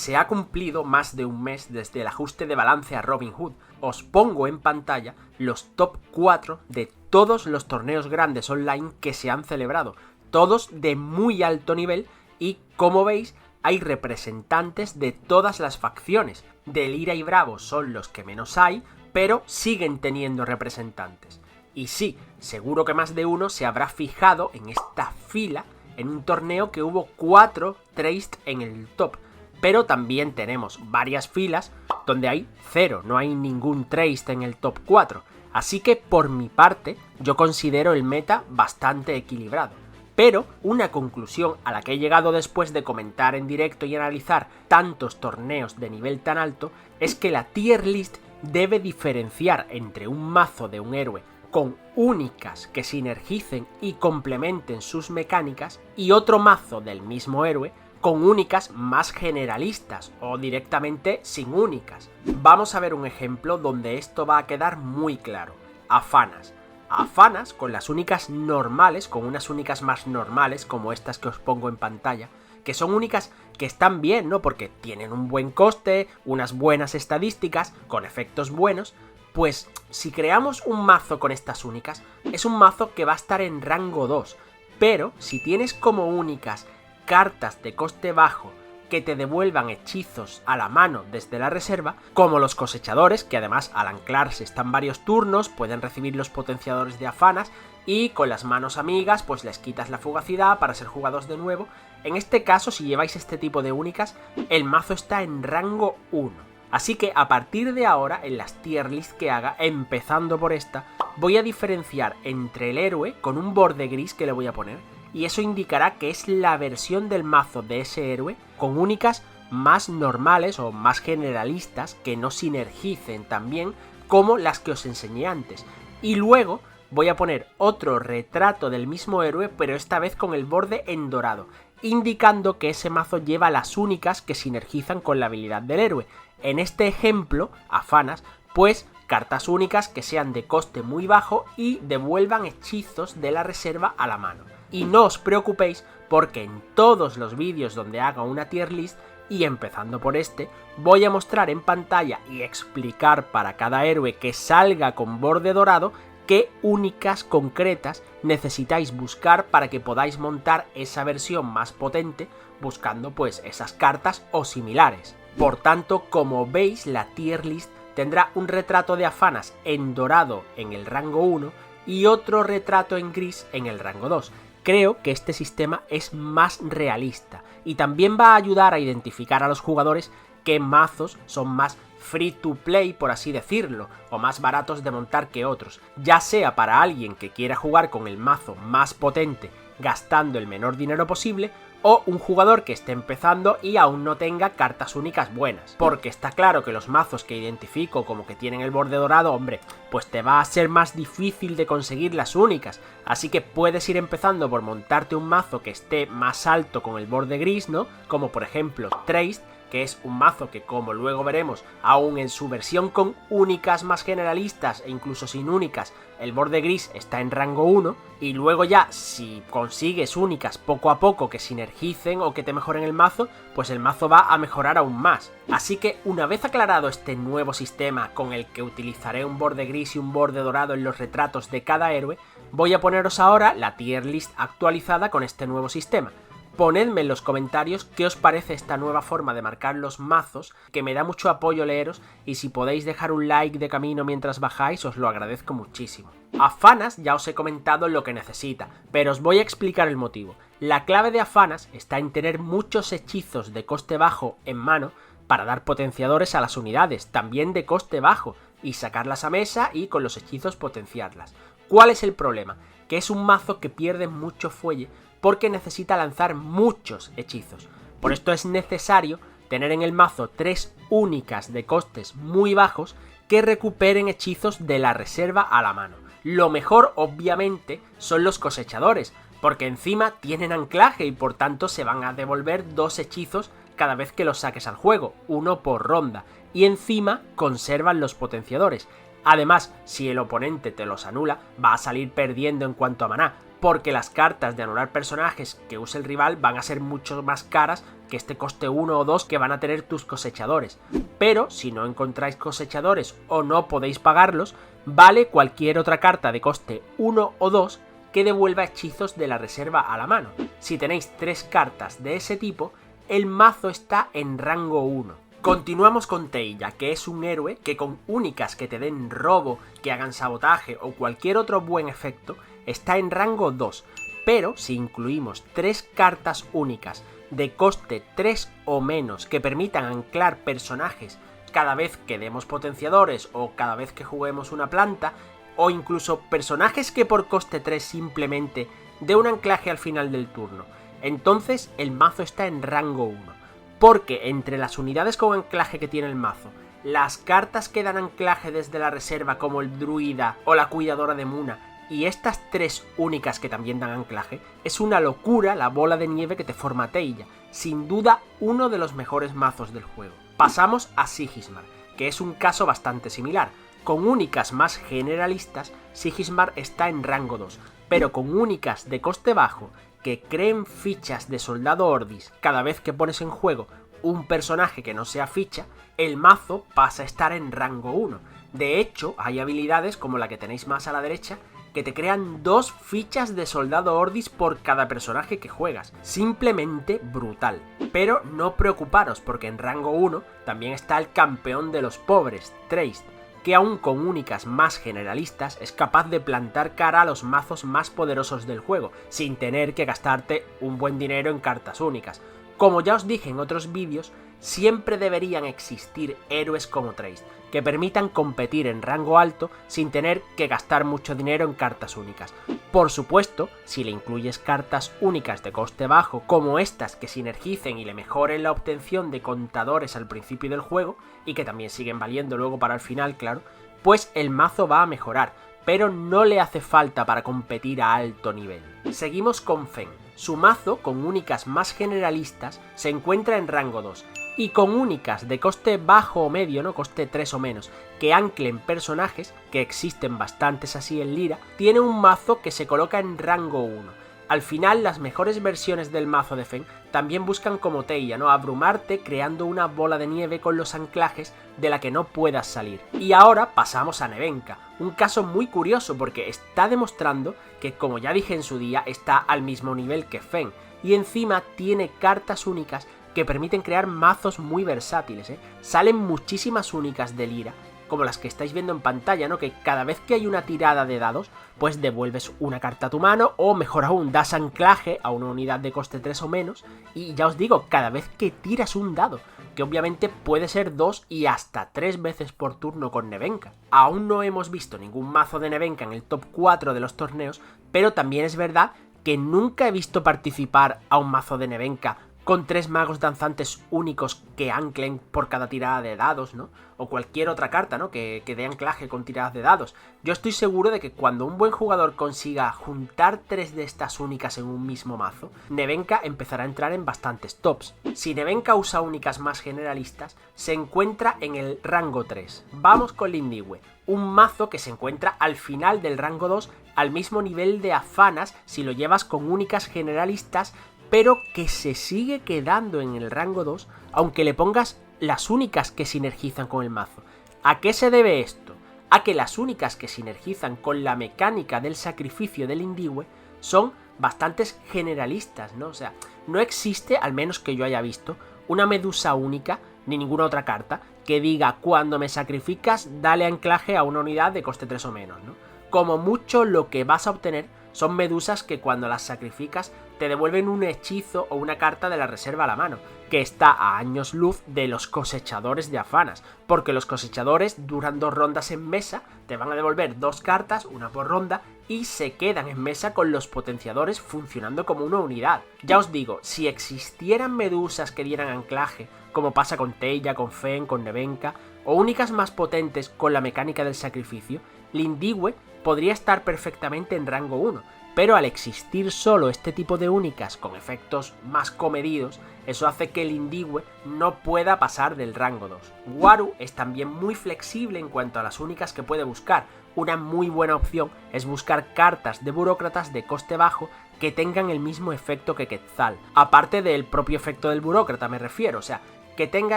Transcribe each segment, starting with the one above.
se ha cumplido más de un mes desde el ajuste de balance a Robin Hood. Os pongo en pantalla los top 4 de todos los torneos grandes online que se han celebrado, todos de muy alto nivel y, como veis, hay representantes de todas las facciones. De Lira y Bravo son los que menos hay, pero siguen teniendo representantes. Y sí, seguro que más de uno se habrá fijado en esta fila en un torneo que hubo 4 Traced en el top, pero también tenemos varias filas donde hay 0, no hay ningún Traced en el top 4, así que por mi parte yo considero el meta bastante equilibrado. Pero una conclusión a la que he llegado después de comentar en directo y analizar tantos torneos de nivel tan alto es que la tier list debe diferenciar entre un mazo de un héroe con únicas que sinergicen y complementen sus mecánicas y otro mazo del mismo héroe con únicas más generalistas o directamente sin únicas. Vamos a ver un ejemplo donde esto va a quedar muy claro. Afanas. Afanas con las únicas normales, con unas únicas más normales como estas que os pongo en pantalla, que son únicas que están bien, ¿no? Porque tienen un buen coste, unas buenas estadísticas, con efectos buenos. Pues si creamos un mazo con estas únicas, es un mazo que va a estar en rango 2, pero si tienes como únicas cartas de coste bajo que te devuelvan hechizos a la mano desde la reserva, como los cosechadores, que además al anclarse están varios turnos, pueden recibir los potenciadores de Afanas, y con las manos amigas pues les quitas la fugacidad para ser jugados de nuevo. En este caso, si lleváis este tipo de únicas, el mazo está en rango 1. Así que a partir de ahora, en las tier list que haga, empezando por esta, voy a diferenciar entre el héroe con un borde gris que le voy a poner, y eso indicará que es la versión del mazo de ese héroe con únicas más normales o más generalistas que no sinergicen tan bien como las que os enseñé antes. Y luego voy a poner otro retrato del mismo héroe, pero esta vez con el borde en dorado, indicando que ese mazo lleva las únicas que sinergizan con la habilidad del héroe. En este ejemplo, Afanas, pues cartas únicas que sean de coste muy bajo y devuelvan hechizos de la reserva a la mano. Y no os preocupéis porque en todos los vídeos donde haga una tier list, y empezando por este, voy a mostrar en pantalla y explicar para cada héroe que salga con borde dorado qué únicas concretas necesitáis buscar para que podáis montar esa versión más potente buscando pues esas cartas o similares. Por tanto, como veis, la tier list tendrá un retrato de Afanas en dorado en el rango 1 y otro retrato en gris en el rango 2. Creo que este sistema es más realista y también va a ayudar a identificar a los jugadores qué mazos son más free to play, por así decirlo, o más baratos de montar que otros, ya sea para alguien que quiera jugar con el mazo más potente gastando el menor dinero posible, o un jugador que esté empezando y aún no tenga cartas únicas buenas. Porque está claro que los mazos que identifico como que tienen el borde dorado, hombre, pues te va a ser más difícil de conseguir las únicas. Así que puedes ir empezando por montarte un mazo que esté más alto con el borde gris, ¿no? Como por ejemplo Traced, que es un mazo que, como luego veremos, aún en su versión con únicas más generalistas e incluso sin únicas, el borde gris está en rango 1, y luego ya si consigues únicas poco a poco que sinergicen o que te mejoren el mazo, pues el mazo va a mejorar aún más. Así que una vez aclarado este nuevo sistema con el que utilizaré un borde gris y un borde dorado en los retratos de cada héroe, voy a poneros ahora la tier list actualizada con este nuevo sistema. Ponedme en los comentarios qué os parece esta nueva forma de marcar los mazos, que me da mucho apoyo leeros, y si podéis dejar un like de camino mientras bajáis os lo agradezco muchísimo. Afanas ya os he comentado lo que necesita, pero os voy a explicar el motivo. La clave de Afanas está en tener muchos hechizos de coste bajo en mano para dar potenciadores a las unidades, también de coste bajo, y sacarlas a mesa y con los hechizos potenciarlas. ¿Cuál es el problema? Que es un mazo que pierde mucho fuelle porque necesita lanzar muchos hechizos. Por esto es necesario tener en el mazo 3 únicas de costes muy bajos que recuperen hechizos de la reserva a la mano. Lo mejor, obviamente, son los cosechadores, porque encima tienen anclaje y por tanto se van a devolver 2 hechizos cada vez que los saques al juego, 1 por ronda, y encima conservan los potenciadores. Además, si el oponente te los anula, va a salir perdiendo en cuanto a maná, porque las cartas de anular personajes que use el rival van a ser mucho más caras que este coste 1 o 2 que van a tener tus cosechadores. Pero si no encontráis cosechadores o no podéis pagarlos, vale cualquier otra carta de coste 1 o 2 que devuelva hechizos de la reserva a la mano. Si tenéis 3 cartas de ese tipo, el mazo está en rango 1. Continuamos con Teija, que es un héroe que con únicas que te den robo, que hagan sabotaje o cualquier otro buen efecto, está en rango 2. Pero si incluimos 3 cartas únicas de coste 3 o menos que permitan anclar personajes cada vez que demos potenciadores o cada vez que juguemos una planta, o incluso personajes que por coste 3 simplemente dé un anclaje al final del turno, entonces el mazo está en rango 1. Porque entre las unidades con anclaje que tiene el mazo, las cartas que dan anclaje desde la reserva como el druida o la cuidadora de Muna, y estas 3 únicas que también dan anclaje, es una locura la bola de nieve que te forma Teija, sin duda uno de los mejores mazos del juego. Pasamos a Sigismar, que es un caso bastante similar. Con únicas más generalistas, Sigismar está en rango 2, pero con únicas de coste bajo que creen fichas de soldado Ordis cada vez que pones en juego un personaje que no sea ficha, el mazo pasa a estar en rango 1. De hecho, hay habilidades como la que tenéis más a la derecha que te crean 2 fichas de soldado Ordis por cada personaje que juegas. Simplemente brutal. Pero no preocuparos, porque en rango 1 también está el campeón de los pobres, Trist, que aún con únicas más generalistas es capaz de plantar cara a los mazos más poderosos del juego, sin tener que gastarte un buen dinero en cartas únicas. Como ya os dije en otros vídeos, siempre deberían existir héroes como Trist, que permitan competir en rango alto sin tener que gastar mucho dinero en cartas únicas. Por supuesto, si le incluyes cartas únicas de coste bajo, como estas que sinergicen y le mejoren la obtención de contadores al principio del juego, y que también siguen valiendo luego para el final, claro, pues el mazo va a mejorar, pero no le hace falta para competir a alto nivel. Seguimos con Fen. Su mazo, con únicas más generalistas, se encuentra en rango 2, y con únicas de coste bajo o medio, no coste 3 o menos, que anclen personajes, que existen bastantes así en Lira, tiene un mazo que se coloca en rango 1. Al final, las mejores versiones del mazo de Fen también buscan como Teija, ¿no? Abrumarte creando una bola de nieve con los anclajes de la que no puedas salir. Y ahora pasamos a Nevenka, un caso muy curioso porque está demostrando que, como ya dije en su día, está al mismo nivel que Fen, y encima tiene cartas únicas que permiten crear mazos muy versátiles, ¿eh? Salen muchísimas únicas de Lira, como las que estáis viendo en pantalla, ¿no? Que cada vez que hay una tirada de dados, pues devuelves una carta a tu mano, o mejor aún, das anclaje a una unidad de coste 3 o menos, y ya os digo, cada vez que tiras un dado, que obviamente puede ser 2 y hasta 3 veces por turno con Nevenka. Aún no hemos visto ningún mazo de Nevenka en el top 4 de los torneos, pero también es verdad que nunca he visto participar a un mazo de Nevenka con 3 magos danzantes únicos que anclen por cada tirada de dados, ¿no? O cualquier otra carta, ¿no? Que dé anclaje con tiradas de dados. Yo estoy seguro de que cuando un buen jugador consiga juntar 3 de estas únicas en un mismo mazo, Nevenka empezará a entrar en bastantes tops. Si Nevenka usa únicas más generalistas, se encuentra en el rango 3. Vamos con Lindiwe, un mazo que se encuentra al final del rango 2, al mismo nivel de Afanas si lo llevas con únicas generalistas, pero que se sigue quedando en el rango 2, aunque le pongas las únicas que sinergizan con el mazo. ¿A qué se debe esto? A que las únicas que sinergizan con la mecánica del sacrificio del Lindiwe son bastantes generalistas, ¿no? O sea, no existe, al menos que yo haya visto, una medusa única, ni ninguna otra carta, que diga cuando me sacrificas, dale anclaje a una unidad de coste 3 o menos, ¿no? Como mucho lo que vas a obtener son medusas que cuando las sacrificas te devuelven un hechizo o una carta de la reserva a la mano, que está a años luz de los cosechadores de Afanas, porque los cosechadores duran 2 rondas en mesa, te van a devolver 2 cartas, una por ronda, y se quedan en mesa con los potenciadores funcionando como una unidad. Ya os digo, si existieran medusas que dieran anclaje, como pasa con Teija, con Fen, con Nevenka, o únicas más potentes con la mecánica del sacrificio, Lindiwe podría estar perfectamente en rango 1, pero al existir solo este tipo de únicas con efectos más comedidos, eso hace que el Indigue no pueda pasar del rango 2. Waru es también muy flexible en cuanto a las únicas que puede buscar. Una muy buena opción es buscar cartas de burócratas de coste bajo que tengan el mismo efecto que Quetzal, aparte del propio efecto del burócrata me refiero, o sea, que tenga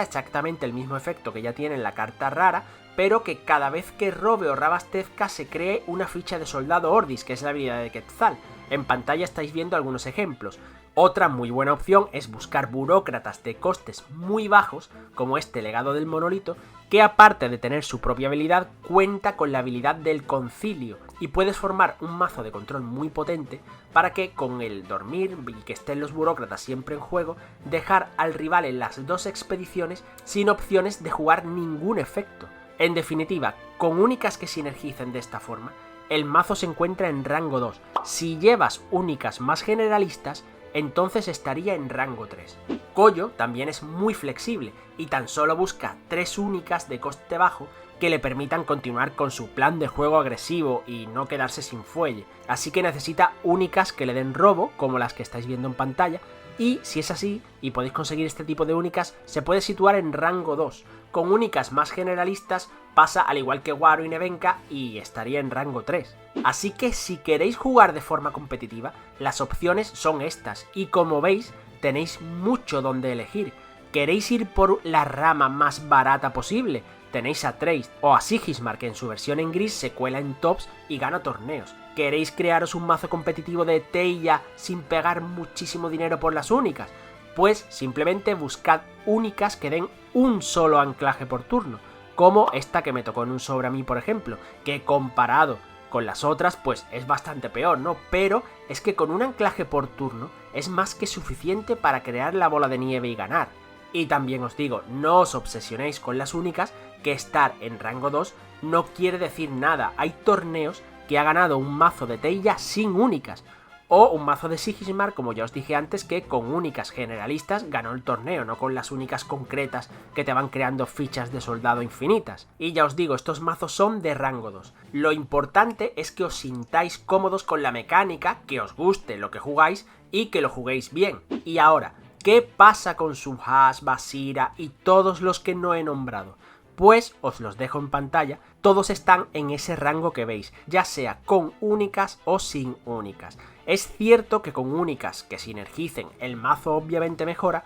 exactamente el mismo efecto que ya tiene en la carta rara, pero que cada vez que robe o rabastezca se cree una ficha de soldado Ordis, que es la habilidad de Quetzal. En pantalla estáis viendo algunos ejemplos. Otra muy buena opción es buscar burócratas de costes muy bajos, como este legado del monolito, que aparte de tener su propia habilidad, cuenta con la habilidad del concilio, y puedes formar un mazo de control muy potente para que con el dormir y que estén los burócratas siempre en juego, dejar al rival en las dos expediciones sin opciones de jugar ningún efecto. En definitiva, con únicas que sinergicen de esta forma, el mazo se encuentra en rango 2. Si llevas únicas más generalistas, entonces estaría en rango 3. Koyo también es muy flexible y tan solo busca 3 únicas de coste bajo que le permitan continuar con su plan de juego agresivo y no quedarse sin fuelle, así que necesita únicas que le den robo, como las que estáis viendo en pantalla, y si es así, y podéis conseguir este tipo de únicas, se puede situar en rango 2. Con únicas más generalistas pasa al igual que Waru y Nevenka y estaría en rango 3. Así que si queréis jugar de forma competitiva, las opciones son estas, y como veis, tenéis mucho donde elegir. ¿Queréis ir por la rama más barata posible? Tenéis a Trace o a Sigismar, que en su versión en gris se cuela en tops y gana torneos. ¿Queréis crearos un mazo competitivo de Teiya sin pegar muchísimo dinero por las únicas? Pues simplemente buscad únicas que den un solo anclaje por turno, como esta que me tocó en un sobre a mí, por ejemplo, que comparado con las otras pues es bastante peor, ¿no? Pero es que con un anclaje por turno es más que suficiente para crear la bola de nieve y ganar. Y también os digo, no os obsesionéis con las únicas, que estar en rango 2 no quiere decir nada. Hay torneos que ha ganado un mazo de Teiya sin únicas, o un mazo de Sigismar, como ya os dije antes, que con únicas generalistas ganó el torneo, no con las únicas concretas que te van creando fichas de soldado infinitas. Y ya os digo, estos mazos son de rango 2. Lo importante es que os sintáis cómodos con la mecánica, que os guste lo que jugáis y que lo juguéis bien. Y ahora, ¿qué pasa con Subhas, Basira y todos los que no he nombrado? Pues os los dejo en pantalla, todos están en ese rango que veis, ya sea con únicas o sin únicas. Es cierto que con únicas que sinergicen el mazo obviamente mejora,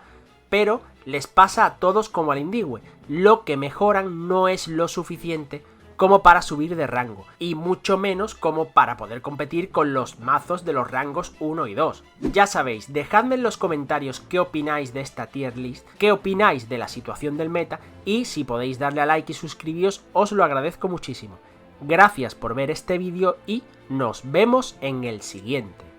pero les pasa a todos como al Indigue, lo que mejoran no es lo suficiente como para subir de rango, y mucho menos como para poder competir con los mazos de los rangos 1 y 2. Ya sabéis, dejadme en los comentarios qué opináis de esta tier list, qué opináis de la situación del meta, y si podéis darle a like y suscribiros os lo agradezco muchísimo. Gracias por ver este vídeo y nos vemos en el siguiente.